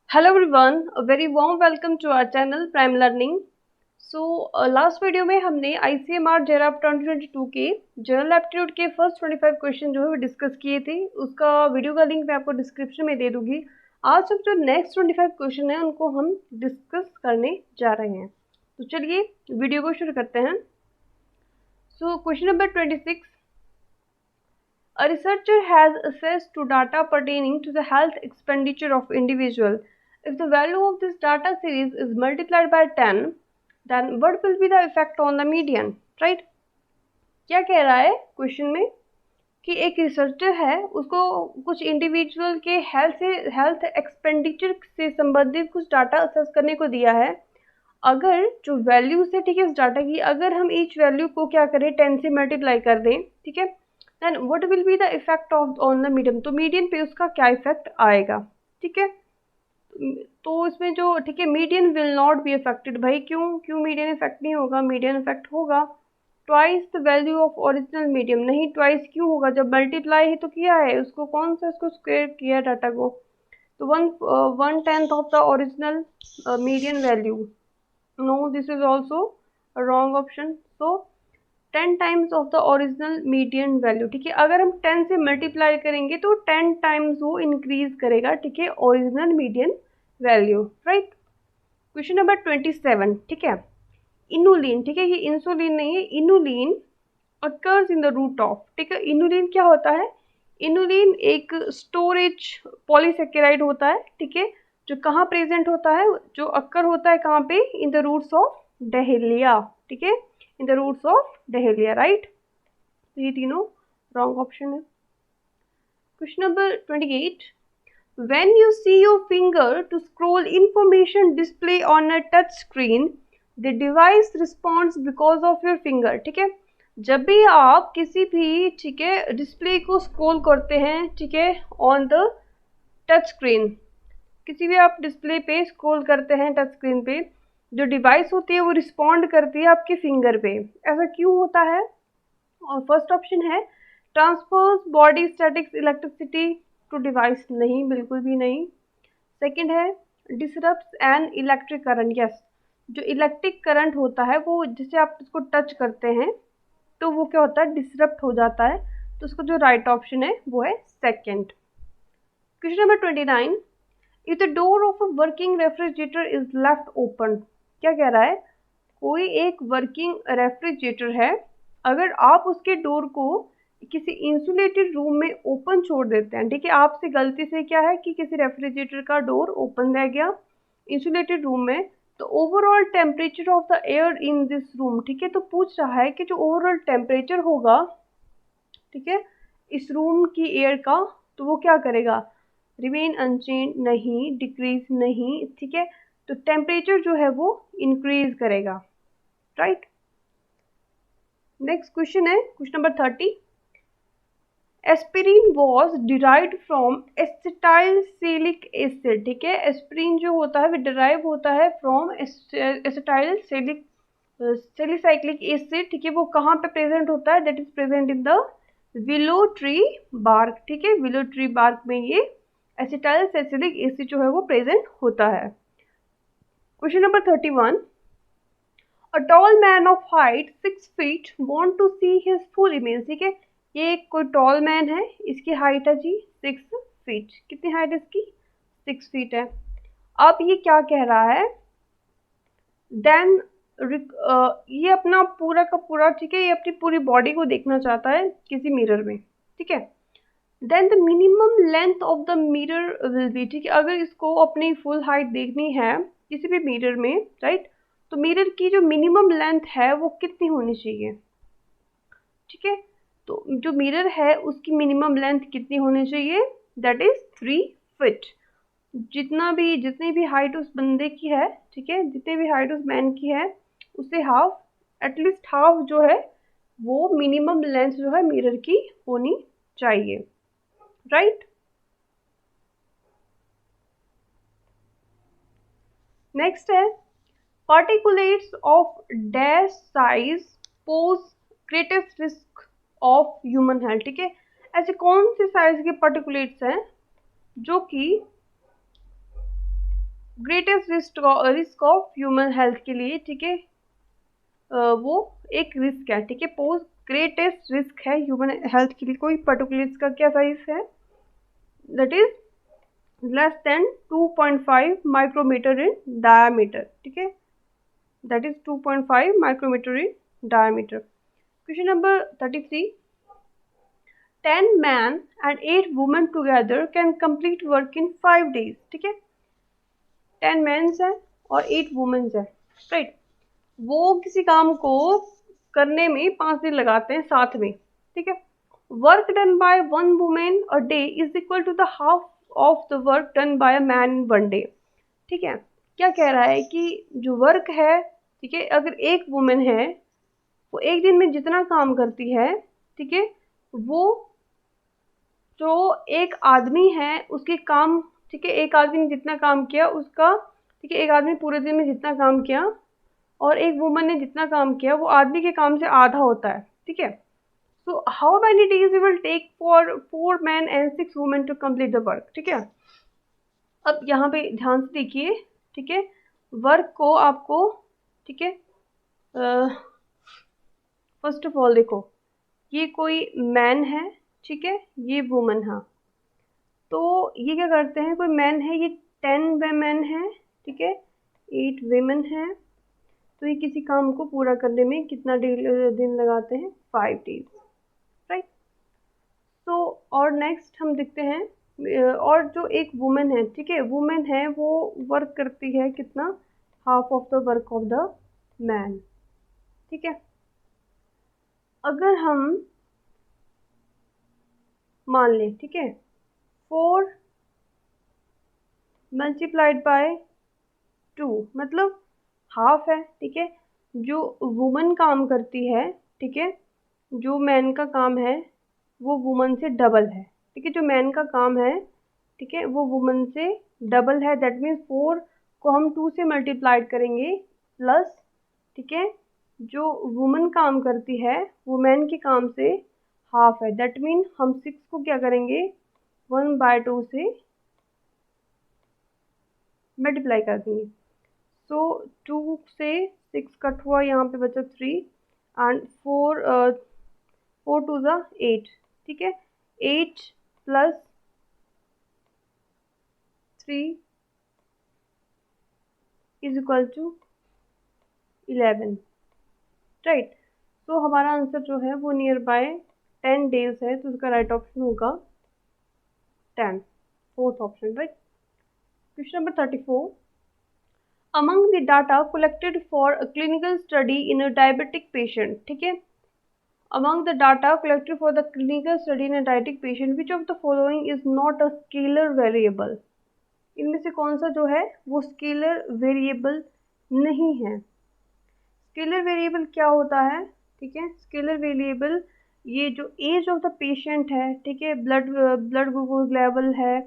Hello everyone, a very warm welcome to our channel Prime Learning. Last video में हमने ICMR JRAP 2022 के general aptitude के first 25 question जो है वो डिस्कस किए थे। उसका वीडियो का लिंक मैं आपको डिस्क्रिप्शन में दे दूंगी। आज अब जो नेक्स्ट 25 क्वेश्चन है उनको हम डिस्कस करने जा रहे हैं। तो चलिए वीडियो को शुरू करते हैं। Question number 26, a researcher has access to data pertaining to the health expenditure of individual. If the value of this data series is multiplied by 10, then what will be the effect on the median? Right? क्या कह रहा है question में कि एक researcher है, उसको कुछ इंडिविजुअल के हेल्थ एक्सपेंडिचर से संबंधित कुछ डाटा असेस करने को दिया है। अगर जो वैल्यू है ठीक है इस डाटा की, अगर हम ईच वैल्यू को क्या करें 10 से मल्टीप्लाई कर दें, ठीक है, then what will be the effect of on the medium, तो मीडियन पे उसका क्या इफेक्ट आएगा। ठीक है, तो इसमें जो ठीक है median will not be affected. भाई क्यों मीडियन इफेक्ट नहीं होगा? मीडियन इफेक्ट होगा twice the value of original medium. नहीं, ट्वाइस क्यों होगा? जब मल्टीप्लाई ही तो किया है उसको, कौन सा उसको स्क्वायर किया डाटा को, तो 1/10 of the original median value. No, this is also wrong option. So 10 times of the original median value. ठीक है, अगर हम 10 से मल्टीप्लाई करेंगे तो 10 टाइम्स वो इंक्रीज करेगा, ठीक है, original median value. Right. Question number 27, ठीक है, इनुलिन, ठीक है, ये इंसुलिन नहीं है, inulin occurs in the root of. ठीक है, इनुलिन क्या होता है? इनुलिन एक स्टोरेज पॉलीसेकेराइड होता है, ठीक है, जो कहाँ प्रेजेंट होता है, जो अक्कर होता है कहाँ पे, in the roots of dahlia. ठीक है, in the roots of dahlia. Right, तो ये तीनों रॉन्ग ऑप्शन है। Question number 28, when you see your finger to scroll information display on a touch screen, the device responds because of your finger। ठीक है, जब भी आप किसी भी ठीक है डिस्प्ले को स्क्रॉल करते हैं, ठीक है, ऑन द टच स्क्रीन, किसी भी आप डिस्प्ले पे स्क्रॉल करते हैं टच स्क्रीन पे, जो डिवाइस होती है वो रिस्पॉन्ड करती है आपके फिंगर पे। ऐसा क्यों होता है? और फर्स्ट ऑप्शन है transfers body statics electricity to device. नहीं, बिल्कुल भी नहीं। सेकंड है disrupts an electric current. Yes, जो इलेक्ट्रिक करंट होता है वो जिसे आप उसको टच करते हैं तो वो क्या होता है, डिसरप्ट हो जाता है। तो उसका जो राइट ऑप्शन है वो है second. Question number 29, if the door of a working refrigerator is left open. क्या कह रहा है? कोई एक वर्किंग रेफ्रिजरेटर है, अगर आप उसके डोर को किसी इंसुलेटेड रूम में ओपन छोड़ देते हैं, ठीक है, आपसे गलती से क्या है कि किसी रेफ्रिजरेटर का डोर ओपन रह गया इंसुलेटेड रूम में, तो overall temperature of the air in this room, ठीक है, तो पूछ रहा है कि जो ओवरऑल टेम्परेचर होगा, ठीक है, इस रूम की एयर का, तो वो क्या करेगा? रिमेन अनचेंज नहीं, डिक्रीज नहीं, ठीक है, तो टेम्परेचर जो है वो इंक्रीज करेगा। राइट। नेक्स्ट क्वेश्चन है question number 30, aspirin was derived from acetylsalicylic acid. ठीक है, एस्पिरिन जो होता है वो डिराइव होता है फ्रॉम सैलिसाइक्लिक एसिड। ठीक है, वो कहाँ पे प्रेजेंट होता है? That is present in the willow tree bark. ठीक है, विलो ट्री बार्क में ये एसिटाइलसैलिक एसिड जो है वो प्रेजेंट होता है। Question number 31, A tall man of height 6 feet want to see his full image। ठीक है, ये कोई टॉल मैन है, इसकी हाइट है जी 6 फीट। कितनी हाइट इसकी? 6 फीट है। अब ये क्या कह रहा है? देन ये अपना पूरा का पूरा, ठीक है, ये अपनी पूरी बॉडी को देखना चाहता है किसी मिरर में। ठीक है, then the minimum length of the mirror will be. ठीक है, अगर इसको अपनी फुल हाइट देखनी है किसी भी मिरर में, राइट, तो मिरर की जो मिनिमम लेंथ है वो कितनी होनी चाहिए? ठीक है, तो जो मिरर है उसकी मिनिमम लेंथ कितनी होनी चाहिए? That is 3 feet. जितनी भी हाइट उस बंदे की है, ठीक है, जितनी भी हाइट उस मैन की है, उससे हाफ, एटलीस्ट हाफ जो है वो मिनिमम लेंथ जो है मिरर की होनी चाहिए। राइट। नेक्स्ट है particulates of dash size pose greatest risk of human health. ठीक है, ऐसे कौन से साइज के पार्टिकुलेट्स हैं जो कि greatest risk of human health के लिए, ठीक है, वो एक रिस्क है, ठीक है, पोज ग्रेटेस्ट रिस्क है ह्यूमन हेल्थ के लिए कोई पर्टिकुलर इसका क्या साइज है, that is less than 2.5 micrometer in diameter, ठीक है, that is 2.5 micrometer in diameter. Question number 33, 10 men and 8 women together can complete work in 5 days, ठीक है, 10 मेंस है और 8 वुमेन्स है, राइट, वो किसी काम को करने में 5 दिन लगाते हैं साथ में, ठीक है। Work done by one women a day is equal to the half of the work done by a man in one day, ठीक है। क्या कह रहा है कि जो वर्क है, ठीक है, अगर एक वुमेन है वो एक दिन में जितना काम करती है, ठीक है, वो जो एक आदमी है उसके काम, ठीक है, एक आदमी ने जितना काम किया उसका, ठीक है, एक आदमी पूरे दिन में जितना काम किया और एक वुमन ने जितना काम किया वो आदमी के काम से आधा होता है, ठीक है। So how many days you will take for 4 men and 6 women to complete the work, ठीक है। अब यहाँ पे ध्यान से देखिए, ठीक है, वर्क को आपको, ठीक है, फर्स्ट ऑफ ऑल देखो, ये कोई मैन है, ठीक है, ये वुमन, हाँ, तो ये क्या करते हैं, कोई मैन है, ये 10 वुमेन है, ठीक है, 8 women है, तो ये किसी काम को पूरा करने में कितना दिन लगाते हैं, 5 days, राइट। तो और नेक्स्ट हम देखते हैं, और जो एक वुमेन है, ठीक है, वुमेन है वो वर्क करती है कितना, half of the work of the man, ठीक है। अगर हम मान लें, ठीक है, 4 मल्टीप्लाइड बाय 2 मतलब हाफ है, ठीक है, जो वुमन काम करती है, ठीक है, जो मैन का काम है वो वुमन से डबल है, ठीक है, जो मैन का काम है, ठीक है, वो वुमन से डबल है, दैट मीन्स 4 को हम 2 से मल्टीप्लाइड करेंगे प्लस, ठीक है, जो वुमन काम करती है वो मैन के काम से हाफ है, दैट मीन हम 6 को क्या करेंगे 1/2 से मल्टीप्लाई कर देंगे। सो 2 से 6 कट हुआ, यहाँ पे बचा 3 एंड 4 2 ज़ा 8, ठीक है, 8 plus 3 is equal to 11, right. तो हमारा आंसर जो है वो नियर बाय 10 डेज है, तो उसका राइट ऑप्शन होगा 10, fourth option, right. Question number 34, among the data collected for a clinical study in a diabetic patient, ठीक है, among the data collected for the clinical study in a diabetic patient, which of the following is not a scalar variable, इनमें से कौन सा जो है वो scalar variable नहीं है। स्केलर वेरिएबल क्या होता है, ठीक है, स्केलर वेरिएबल ये जो एज ऑफ द पेशेंट है, ठीक है, ब्लड ग्लूकोज लेवल है,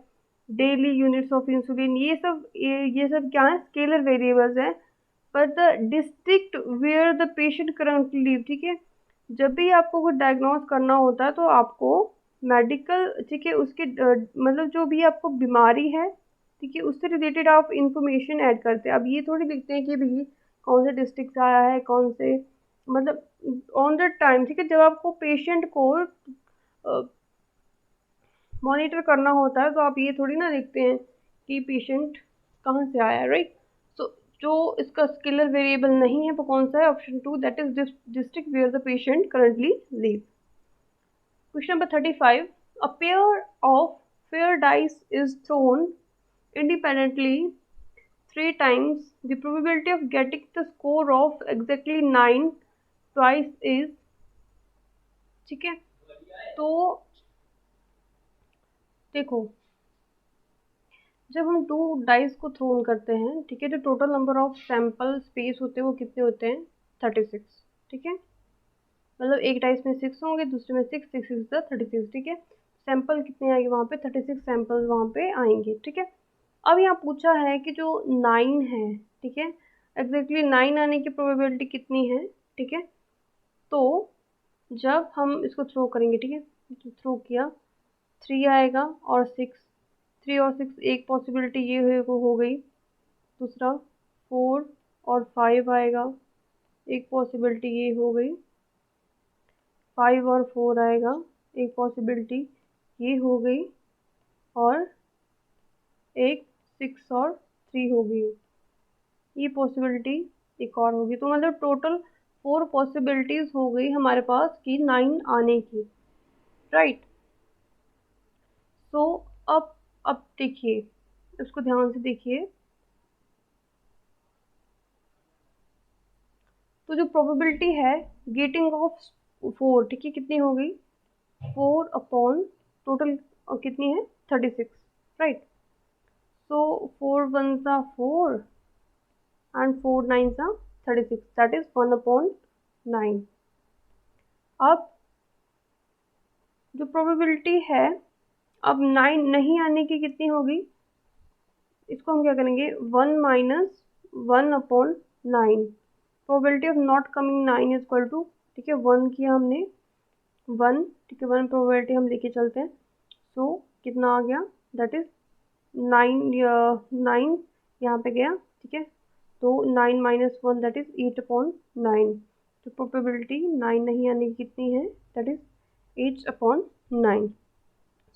डेली यूनिट्स ऑफ इंसुलिन, ये सब क्या है, स्केलर वेरिएबल्स हैं। पर the district where the patient currently live, ठीक है, जब भी आपको कुछ डायग्नोज करना होता है तो आपको मेडिकल, ठीक है, उसके मतलब जो भी आपको बीमारी है, ठीक है, उससे रिलेटेड आप इंफॉर्मेशन ऐड करते हैं। अब ये थोड़ी लिखते हैं कि भाई कौन से डिस्ट्रिक्ट से आया है, कौन से, मतलब ऑन द टाइम, ठीक है, जब आपको पेशेंट को मॉनिटर करना होता है तो आप ये थोड़ी ना देखते हैं कि पेशेंट कहाँ से आया है, राइट। सो जो इसका स्केलर वेरिएबल नहीं है वो कौन सा है, option 2, that is district where the patient currently live. Question number 35, a pair of fair dice is thrown independently 3 times, the probability of getting the score of exactly 9 twice is, ठीक है। तो देखो, जब हम 2 डाइस को throne करते हैं, ठीक है, तो total number of sample space होते हैं वो कितने होते हैं, 36, ठीक है, मतलब एक डाइस में 6 होंगे, दूसरे में 6 6 6 36, ठीक है, सैंपल कितने आएंगे वहाँ पे, 36 सैंपल वहाँ पे आएंगे, ठीक है। अब यहाँ पूछा है कि जो 9 है, ठीक है, एग्जैक्टली 9 आने की प्रोबेबिलिटी कितनी है, ठीक है। तो जब हम इसको थ्रो करेंगे, ठीक है, तो थ्रो किया 3 आएगा और 6, 3 और 6 एक पॉसिबिलिटी ये हो गई, दूसरा 4 और 5 आएगा, एक पॉसिबिलिटी ये हो गई। 5 और 4 आएगा, एक पॉसिबिलिटी ये हो गई, और एक 6 और 3 हो गई, ये पॉसिबिलिटी एक और होगी। तो मतलब टोटल 4 पॉसिबिलिटीज हो गई हमारे पास कि 9 आने की, राइट। तो अब देखिए, इसको ध्यान से देखिए। तो जो प्रोबेबिलिटी है गेटिंग ऑफ 4, ठीक है, कितनी हो गई? 4 अपॉन टोटल कितनी है? 36, राइट। सो 4 1 सा 4 एंड 4 9 सा 36, दैट इज 1/9। अब जो प्रोबेबिलिटी है अब 9 नहीं आने की कितनी होगी? इसको हम क्या करेंगे? 1 minus 1/9। Probability of not coming 9 is equal to, ठीक है, 1 किया हमने, 1, ठीक है, 1 प्रोबेबिलिटी हम लेके चलते हैं। सो कितना आ गया? दैट इज 9 यहाँ पे गया, ठीक है। तो 9 माइनस 1 दैट इज 8/9। तो प्रोबेबिलिटी 9 नहीं आने की कितनी है? That is 8/9।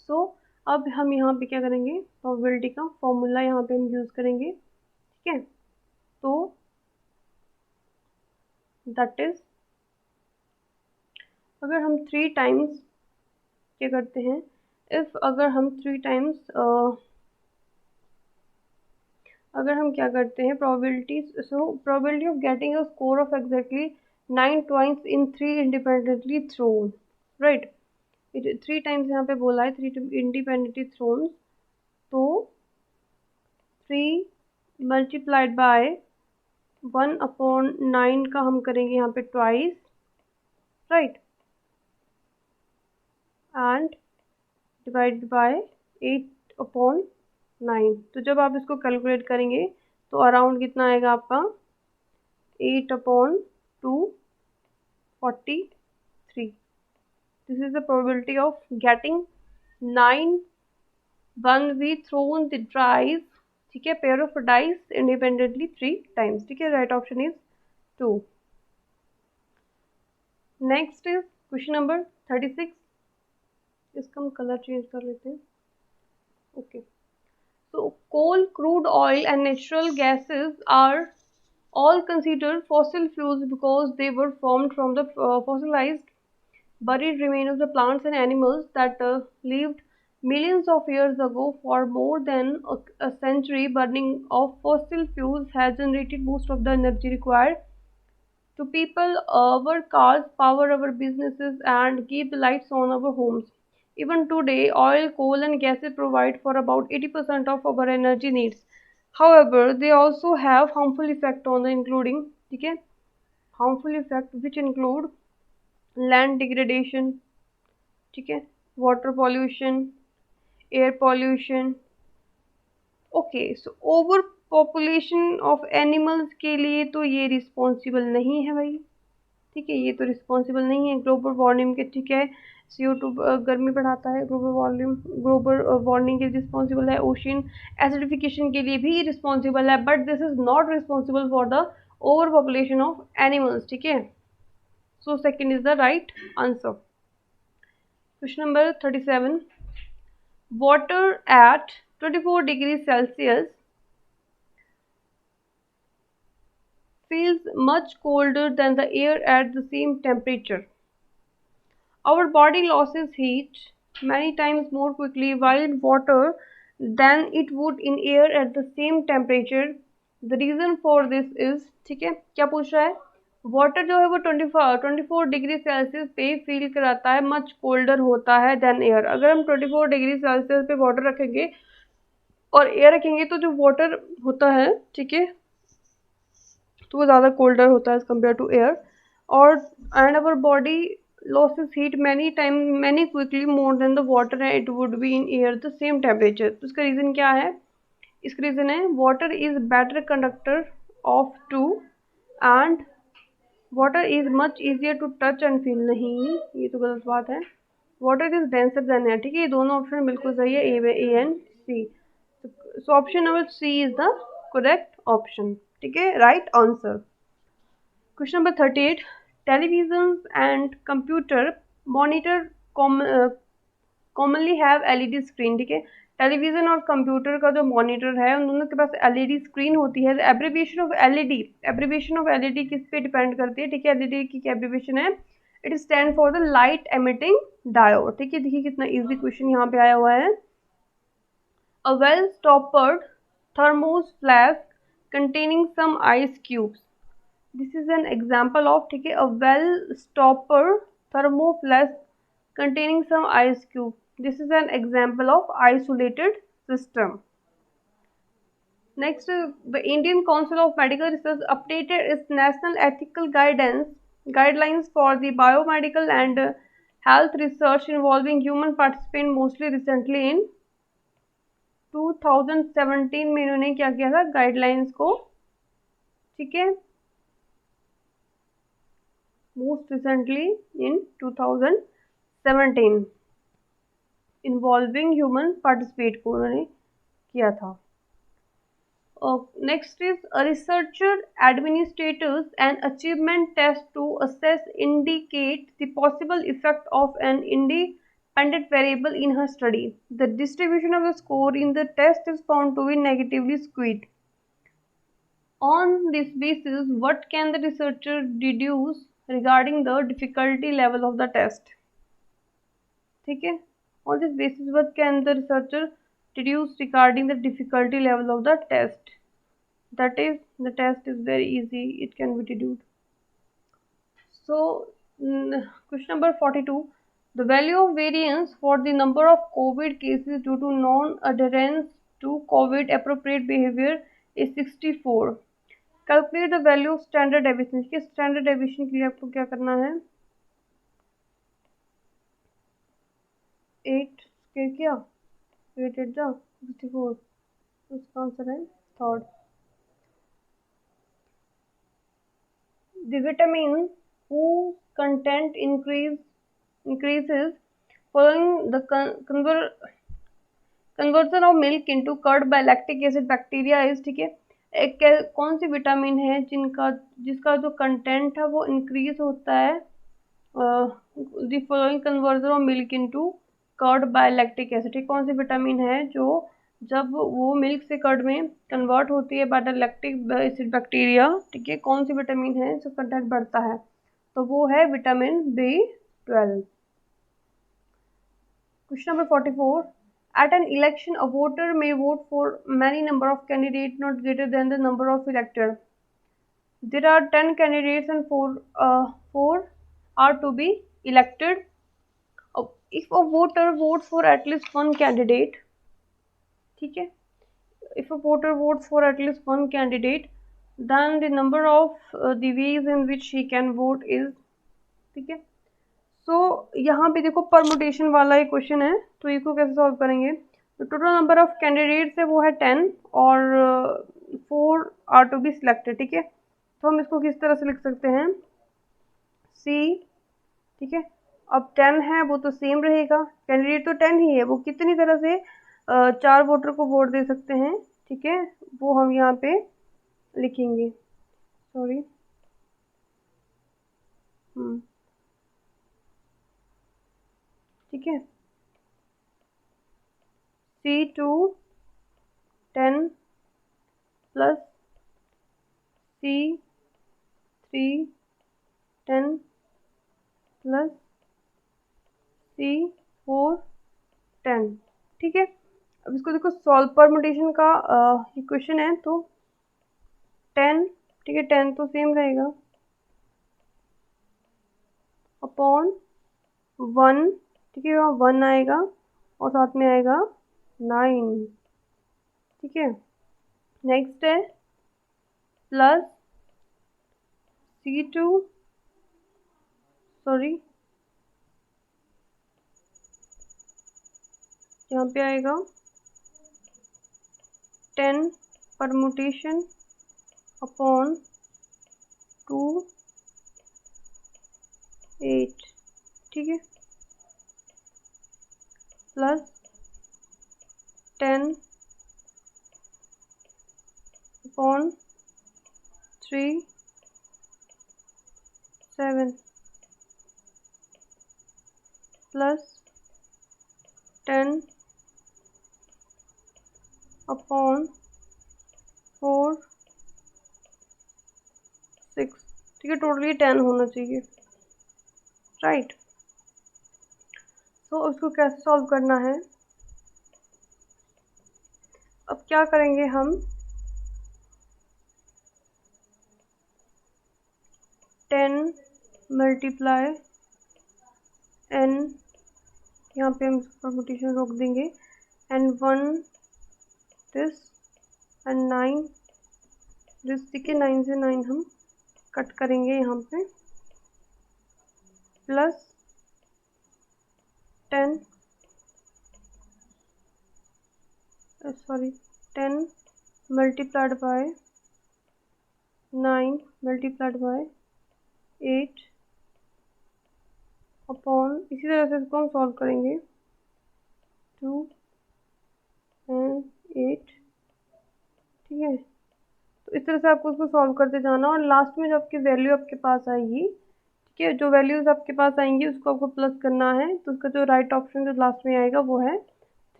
सो अब हम यहाँ पे क्या करेंगे? प्रोबेबिलिटी का फॉर्मूला यहाँ पे हम यूज़ करेंगे, ठीक है। तो दैट इज, अगर हम 3 टाइम्स क्या करते हैं, अगर हम 3 टाइम्स अगर हम क्या करते हैं probability, so probability of getting a score of exactly 9 twice in 3 independently thrown, right. 3 times यहाँ पे बोला है, 3 इंडिपेंडेंटली थ्रोन, तो 3 मल्टीप्लाइड बाय 1/9 का हम करेंगे यहाँ पे twice, right, and divide by 8/9। तो जब आप इसको कैलकुलेट करेंगे तो अराउंड कितना आएगा आपका? 8/243। This is the probability of getting 9 when we thrown the dice, ठीक है, pair of dice independently 3 times, ठीक है। Right option is 2। Next is question number 36। इसका हम कलर चेंज कर लेते हैं, okay. So coal, crude oil and natural gases are all considered fossil fuels because they were formed from the fossilized buried remains of the plants and animals that lived millions of years ago. For more than a century, burning of fossil fuels has generated most of the energy required to people our cars, power our businesses, and keep the lights on our homes. Even today, oil, coal, and gases provide for about 80% of our energy needs. However, they also have harmful effect on the including, ठीक है, harmful effect which include land degradation, ठीक है, water pollution, air pollution. Okay, so over population of animals के लिए तो ये responsible नहीं है भाई, ठीक है, ये तो रिस्पॉन्सिबल नहीं है। ग्लोबल वार्मिंग के, ठीक है, CO2 गर्मी बढ़ाता है, ग्लोबल वार्मिंग के रिस्पॉन्सिबल है। ओशन एसिडिफिकेशन के लिए भी रिस्पॉन्सिबल है, but this is not responsible for the over population of animals, ठीक है। So second is the right answer. Question number 37। Water at 24 degree Celsius feels much colder than the air at the same temperature. Our body loses heat many times more quickly while water than it would in air at the same temperature. The reason for this is, ठीक है, क्या पूछ रहा है? Water जो है वो 24 degree Celsius पे फील कराता है, मच कोल्डर होता है देन एयर। अगर हम 24 डिग्री सेल्सियस पे वाटर रखेंगे और एयर रखेंगे तो जो वाटर होता है, ठीक है, तो वो ज़्यादा कोल्डर होता है एज कम्पेयर टू एयर। और and our body losses heat many quickly more than the water it would be in air the same temperature. तो इसका रीज़न क्या है? इसका रीज़न है water is better conductor of two and water is much easier to touch and feel। नहीं, ये तो गलत बात है। water is denser than air, ठीक है, ये दोनों ऑप्शन बिल्कुल सही है, A and C। So option number C is the correct option, ठीक है, right answer. Question number 38, television and computer monitor commonly have LED screen, ठीक है, टेलीविजन और कंप्यूटर का जो मॉनिटर है उन दोनों के पास एलईडी स्क्रीन होती है। Abbreviation of LED, abbreviation of LED किस पे डिपेंड करती है, ठीक है, एलईडी की क्या एब्रीविएशन है, it stand for the light emitting diode, ठीक है। देखिए कितना इजी क्वेश्चन यहाँ पे आया हुआ है। A well stoppered thermos flask containing some ice cubes, this is an example of, ठीक है, a well stopper thermo flask containing some ice cube. This is an example of isolated system. Next, the Indian Council of Medical Research updated its national ethical guidelines for the biomedical and health research involving human participant mostly recently in 2017 में इन्होंने क्या किया था, guidelines को, ठीक है, most recently in 2017 involving human participate को उन्होंने किया था। Next is a researcher administrators and achievement test to assess indicate the possible effect of an independent variable in her study, the distribution of the score in the test is found to be negatively skewed. On this basis what can the researcher deduce regarding the difficulty level of the test, ठीक है, on this basis what can the researcher deduce regarding the difficulty level of the test, that is the test is very easy, it can be deduced. So question number 42, the value of variance for the number of COVID cases due to non-adherence to COVID appropriate behavior is 64. Calculate the value of standard deviation, कि standard deviation के लिए आपको क्या करना है, 8 square किया, 8 8 जा 64, इसका आंसर है third. The vitamin whose content increases following the conversion of milk into curd by lactic acid bacteria is, ठीक है, एक कौन सी विटामिन है जिसका जो कंटेंट है वो इंक्रीज होता है the following conversion of milk into curd by lactic acid, कौन सी विटामिन है जो जब वो मिल्क से कर्ड में कन्वर्ट होती है by the lactic acid bacteria, ठीक है, कौन सी विटामिन है जो कंटेंट बढ़ता है, तो वो है vitamin B12। Question number 44, at an election a voter may vote for many number of candidates not greater than the number of elected. There are 10 candidates and 4 are to be elected. If a voter votes for at least one candidate, ठीक है, if a voter votes for at least one candidate, then the number of the ways in which he can vote is, ठीक है। सो यहाँ पे देखो permutation वाला एक question है, तो इसको कैसे सॉल्व करेंगे, तो टोटल नंबर ऑफ कैंडिडेट्स है वो है 10 और 4 आर टू बी सिलेक्टेड, ठीक है, तो हम इसको किस तरह से लिख सकते हैं, सी, ठीक है, अब 10 है वो तो सेम रहेगा, कैंडिडेट तो 10 ही है, वो कितनी तरह से 4 वोटर को वोट दे सकते हैं, ठीक है, वो हम यहाँ पे लिखेंगे, सॉरी, ठीक है, C2 10 plus C3 10 plus C4 10, ठीक है। अब इसको देखो सॉल्व परमुटेशन का इक्वेशन है, तो 10, ठीक है, 10 तो सेम रहेगा अपॉन 1, ठीक है, वहाँ 1 आएगा और साथ में आएगा 9, ठीक है। नेक्स्ट है प्लस C2, सॉरी यहाँ पे आएगा 10 परमुटेशन अपॉन 2 8, ठीक है, प्लस 10 अपॉन 3 7 प्लस 10 अपॉन 4 6। ठीक है, टोटली 10 होना चाहिए, राइट। तो उसको कैसे सॉल्व करना है? अब क्या करेंगे हम, 10 मल्टीप्लाई n, यहाँ पे हम परमुटेशन रोक देंगे, एंड 1 दिस एंड 9 दिस। ठीक है, 9 से 9 हम कट करेंगे यहाँ पे, plus 10 10 multiplied by 9 multiplied by 8 upon, इसी तरह से इसको हम सॉल्व करेंगे, 2 एंड 8। ठीक है, तो इस तरह से आपको उसको सॉल्व करते जाना, और लास्ट में जो आपकी वैल्यू आपके पास आएगी, ठीक है, जो वैल्यूज आपके पास आएंगी उसको आपको प्लस करना है। तो उसका जो राइट ऑप्शन जो लास्ट में आएगा वो है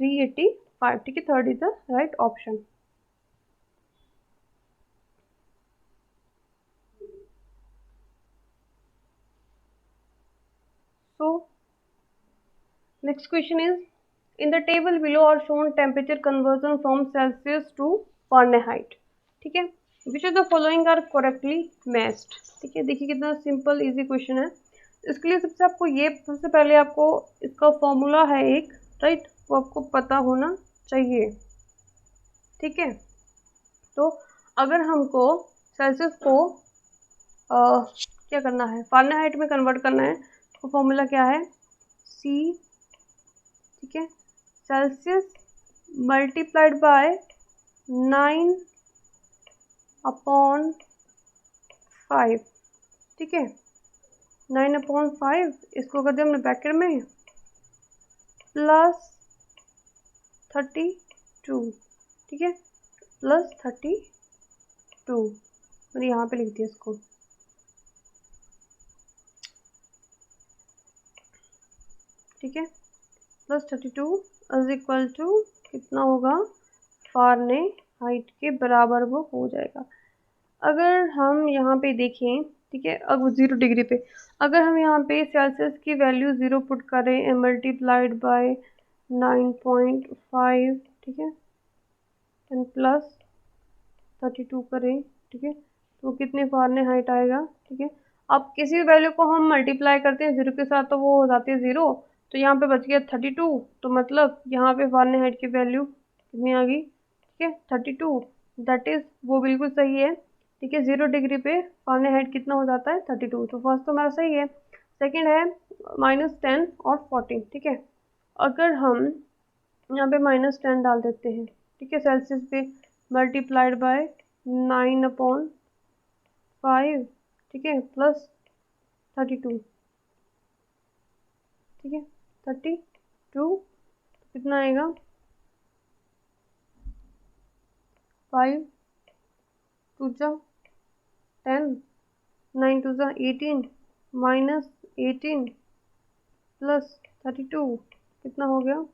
385। ठीक है, third is the right option. So next question is, in the table below are shown temperature conversion from Celsius to Fahrenheit. ठीक है, which of the following are correctly matched? ठीक है, देखिए कितना सिंपल इजी क्वेश्चन है। इसके लिए सबसे पहले आपको इसका फॉर्मूला है एक, राइट, वो आपको पता होना चाहिए। ठीक है, तो अगर हमको सेल्सियस को क्या करना है, फारेनहाइट में कन्वर्ट करना है, तो फॉर्मूला क्या है, C, ठीक है, सेल्सियस मल्टीप्लाइड बाय 9 अपॉन 5। ठीक है, 9 अपॉन 5, इसको कर दिया हमने ब्रैकेट में, प्लस 32। ठीक है, प्लस 32, मैंने यहाँ पे लिख दिया इसको। ठीक है, प्लस 32 इज इक्वल टू कितना होगा, फारेनहाइट के बराबर वो हो जाएगा। अगर हम यहाँ पे देखें, ठीक है, अब 0 डिग्री पे अगर हम यहाँ पे सेल्सियस की वैल्यू 0 पुट करें एंड मल्टीप्लाइड बाय 9.5, ठीक है, एंड प्लस 32 करें, ठीक है, तो कितने फारेनहाइट आएगा। ठीक है, अब किसी भी वैल्यू को हम मल्टीप्लाई करते हैं 0 के साथ तो वो हो जाती है 0, तो यहाँ पे बच गया 32, तो मतलब यहाँ पे फारेनहाइट की वैल्यू कितनी आ गई, ठीक है, 32, दैट इज वो बिल्कुल सही है। ठीक है, 0 डिग्री पे फारेनहाइट कितना हो जाता है, 32, तो फर्स्ट तो हमारा सही है। सेकेंड है -10 और 14। ठीक है, अगर हम यहाँ पे -10 डाल देते हैं, ठीक है, सेल्सियस पे मल्टीप्लाइड बाय 9 अपॉन 5, ठीक है, प्लस 32। ठीक है, 32 कितना आएगा, 5 2 जा 10, 9 2 जा 18, -18 प्लस 32 कितना हो गया,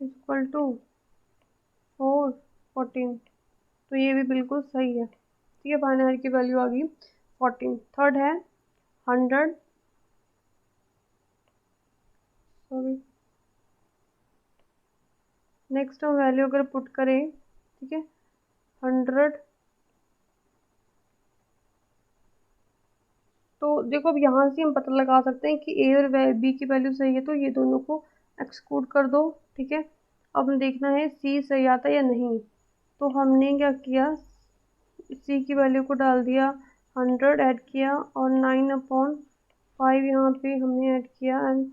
इक्वल टू 414। तो ये भी बिल्कुल सही है। ठीक है, फारेनहाइट की वैल्यू आ गई 14। थर्ड है 100, सॉरी, नेक्स्ट हम वैल्यू अगर पुट करें, ठीक है, 100, तो देखो अब यहाँ से हम पता लगा सकते हैं कि ए और बी की वैल्यू सही है, तो ये दोनों को एक्सक्लूड कर दो। ठीक है, अब हम देखना है सी सही आता है या नहीं, तो हमने क्या किया, सी की वैल्यू को डाल दिया, 100 ऐड किया, और 9 अपॉन 5 यहाँ पे हमने ऐड किया, एंड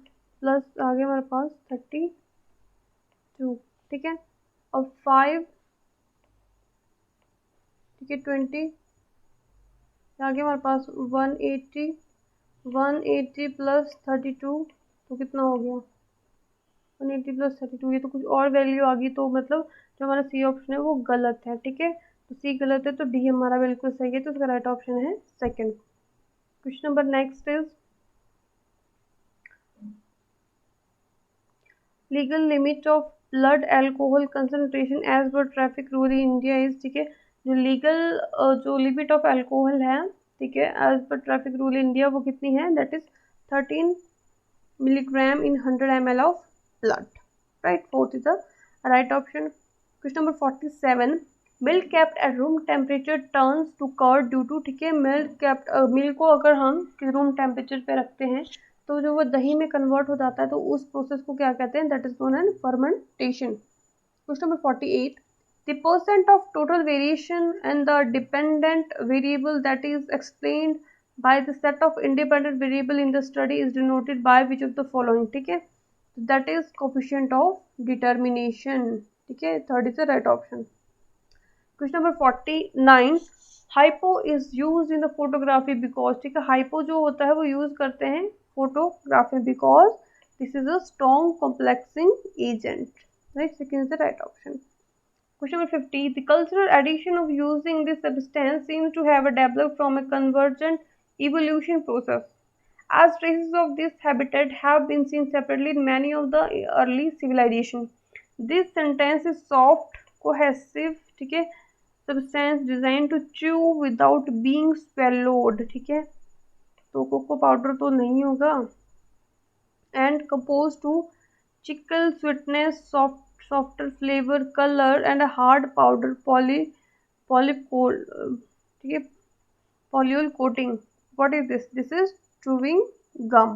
प्लस आगे हमारे पास 32। ठीक है, अब 5, ठीक है, 20, आगे हमारे पास 180 प्लस 32 तो कितना हो गया 180 + 32, ये तो कुछ और वैल्यू आ गई, तो मतलब जो हमारा सी ऑप्शन है वो गलत है। ठीक है, तो सी गलत है तो डी हमारा बिल्कुल सही है, तो इसका राइट ऑप्शन है second. Question number next is legal limit of blood alcohol concentration as per traffic rule in India is. ठीक है, जो लीगल जो लिमिट ऑफ अल्कोहल है, ठीक है, as per traffic rule India वो कितनी है, that is 13 milligram in 100 ml of blood. Right, fourth is the right option. Question number 47. Milk kept at room temperature turns to curd due to। ठीक है, milk को अगर हम room temperature पे रखते हैं तो जो वो दही में कन्वर्ट हो जाता है, तो उस प्रोसेस को क्या कहते हैं, that is known as fermentation. Question number 48. The percent of total variation and the dependent variable that is explained by the set of independent variable in the study is denoted by which of the following। ठीक है, that is coefficient of determination। ठीक है, third is the right option। Question number 49. Hypo is use in the photography because. ठीक है, hypo जो होता है वो यूज करते हैं photography because this is a strong complexing agent. Right, second is the right option. Question number 50. The cultural addition of using this substance seems to have developed from a convergent evolution process, as traces of this habitat have been seen separately in many of the early civilization. This sentence is soft, cohesive, ठीक है, substance designed to chew without being swallowed। ठीक है, तो cocoa powder तो नहीं होगा। And composed to chicle sweetness, softer flavor, color and a hard powder polypol। ठीक है, polyol coating। What is this? This is chewing gum।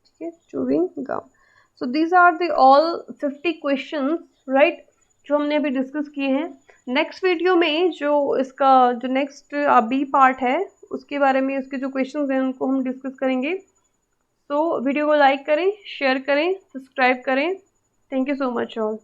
ठीक है, chewing gum। So these are the all 50 questions, right, जो हमने अभी discuss किए हैं। Next video में जो इसका जो नेक्स्ट बी पार्ट है उसके बारे में, उसके जो क्वेश्चंस हैं उनको हम डिस्कस करेंगे। तो वीडियो को लाइक करें, शेयर करें, सब्सक्राइब करें। Thank you so much all.